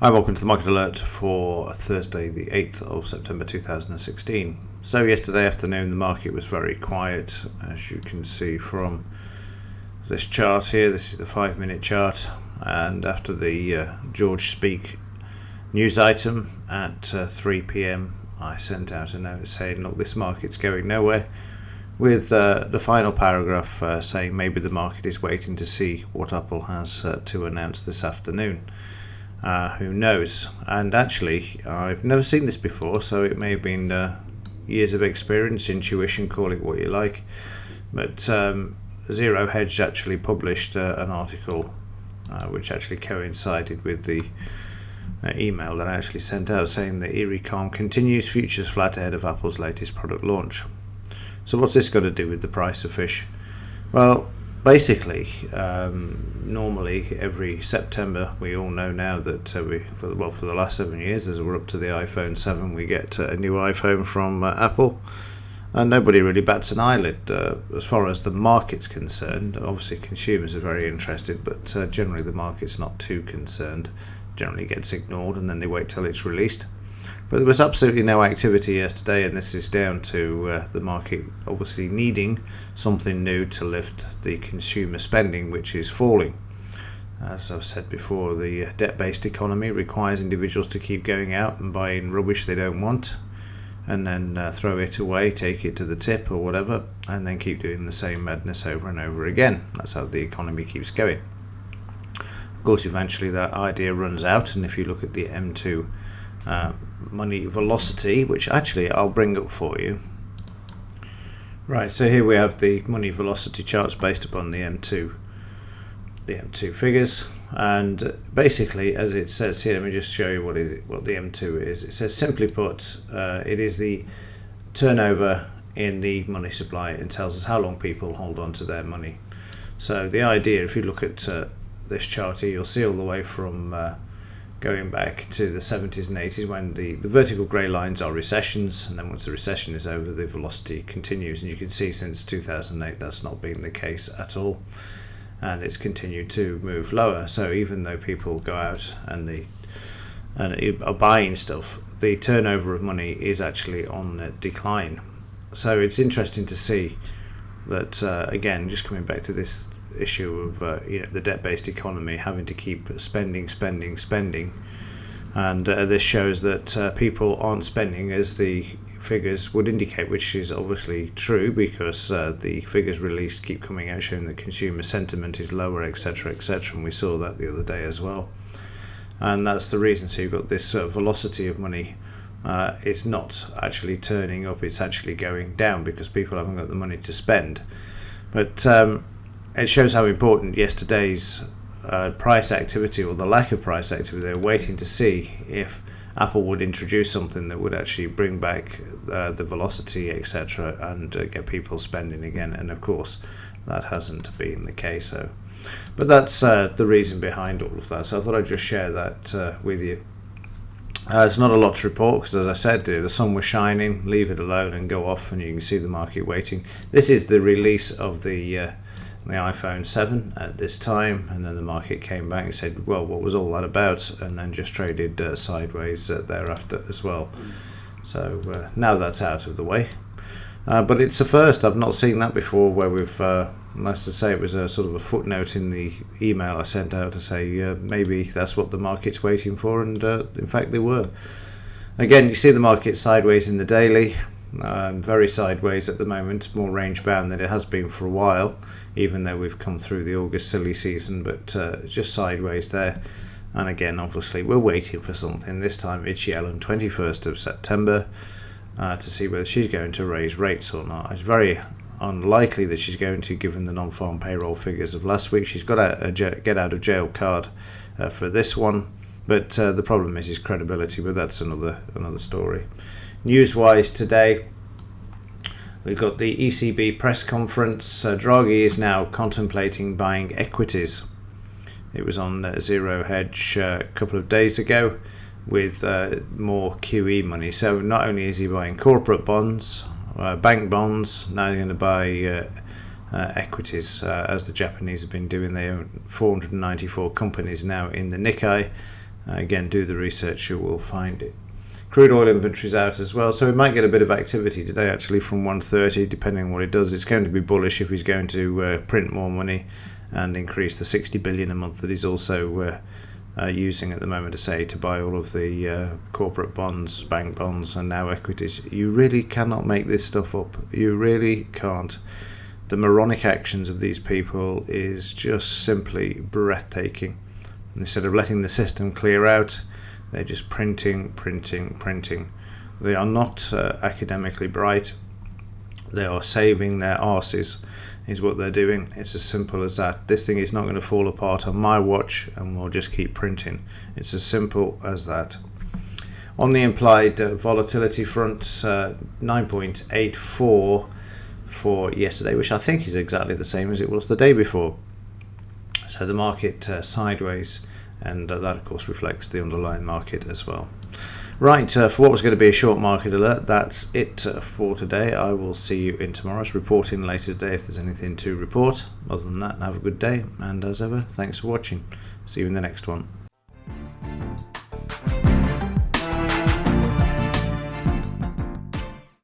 Hi, welcome to the Market Alert for Thursday the 8th of September 2016. So yesterday afternoon the market was very quiet, as you can see from this chart here. This is the 5-minute chart, and after the George Speak news item at 3 p.m. I sent out a note saying, look, this market's going nowhere, with the final paragraph saying maybe the market is waiting to see what Apple has to announce this afternoon. Who knows? And actually, I've never seen this before, so it may have been years of experience, intuition, call it what you like. But Hedge actually published an article which actually coincided with the email that I actually sent out, saying that eerie calm continues, futures flat ahead of Apple's latest product launch. So what's this got to do with the price of fish? Well, basically, normally every September, we all know now that for the last 7 years, as we're up to the iPhone 7, we get a new iPhone from Apple, and nobody really bats an eyelid as far as the market's concerned. Obviously, consumers are very interested, but generally the market's not too concerned. Generally gets ignored, and then they wait till it's released. But there was absolutely no activity yesterday, and this is down to the market obviously needing something new to lift the consumer spending, which is falling. As I've said before, the debt-based economy requires individuals to keep going out and buying rubbish they don't want, and then throw it away, take it to the tip or whatever, and then keep doing the same madness over and over again. That's how the economy keeps going. Of course, eventually that idea runs out, and if you look at the M2 money velocity, which actually I'll bring up for you. Right, so here we have the money velocity charts based upon the M2 figures, and basically, as it says here, let me just show you what the M2 is. It says, simply put, it is the turnover in the money supply, and tells us how long people hold on to their money. So the idea, if you look at this chart here, you'll see all the way from going back to the 70s and 80s, when the vertical grey lines are recessions, and then once the recession is over, the velocity continues. And you can see since 2008 that's not been the case at all, and it's continued to move lower. So even though people go out and are buying stuff, the turnover of money is actually on decline. So it's interesting to see that, again, just coming back to this issue of the debt-based economy having to keep spending, and this shows that people aren't spending as the figures would indicate, which is obviously true, because the figures released keep coming out showing that consumer sentiment is lower, etc., and we saw that the other day as well. And that's the reason. So you've got this velocity of money. It's not actually turning up, it's actually going down because people haven't got the money to spend. But it shows how important yesterday's price activity, or the lack of price activity, they're waiting to see if Apple would introduce something that would actually bring back the velocity, etc., and get people spending again. And of course, that hasn't been the case. So, but that's the reason behind all of that. So I thought I'd just share that with you. It's not a lot to report because, as I said, the sun was shining. Leave it alone and go off, and you can see the market waiting. This is the release of the iPhone 7 at this time, and then the market came back and said, well, what was all that about, and then just traded sideways thereafter as well. So now that's out of the way, but it's a first. I've not seen that before, where we've nice to say, it was a sort of a footnote in the email I sent out to say maybe that's what the market's waiting for, and in fact they were. Again, you see the market sideways in the daily, very sideways at the moment, more range bound than it has been for a while, even though we've come through the August silly season, but just sideways there. And again, obviously we're waiting for something. This time it's Yellen, 21st of September, to see whether she's going to raise rates or not. It's very unlikely that she's going to, given the non-farm payroll figures of last week. She's got a get out of jail card for this one, but the problem is his credibility, but that's another story. News-wise today, we've got the ECB Press Conference. Draghi is now contemplating buying equities. It was on Zero Hedge a couple of days ago with more QE money. So not only is he buying corporate bonds, bank bonds, now he's going to buy equities, as the Japanese have been doing. They own 494 companies now in the Nikkei, Again, do the research, you will find it. Crude oil inventories out as well, so we might get a bit of activity today actually from 130, depending on what it does. It's going to be bullish if he's going to print more money and increase the 60 billion a month that he's also using at the moment to buy all of the corporate bonds, bank bonds, and now equities. You really cannot make this stuff up. You really can't. The moronic actions of these people is just simply breathtaking. Instead of letting the system clear out, they're just printing. They are not academically bright. They are saving their arses, is what they're doing. It's as simple as that. This thing is not going to fall apart on my watch, and we'll just keep printing. It's as simple as that. On the implied volatility front, 9.84 for yesterday, which I think is exactly the same as it was the day before. So the market sideways, and that of course reflects the underlying market as well. Right, for what was going to be a short market alert, that's it for today. I will see you in tomorrow's reporting later today if there's anything to report. Other than that, have a good day, and as ever, thanks for watching. See you in the next one.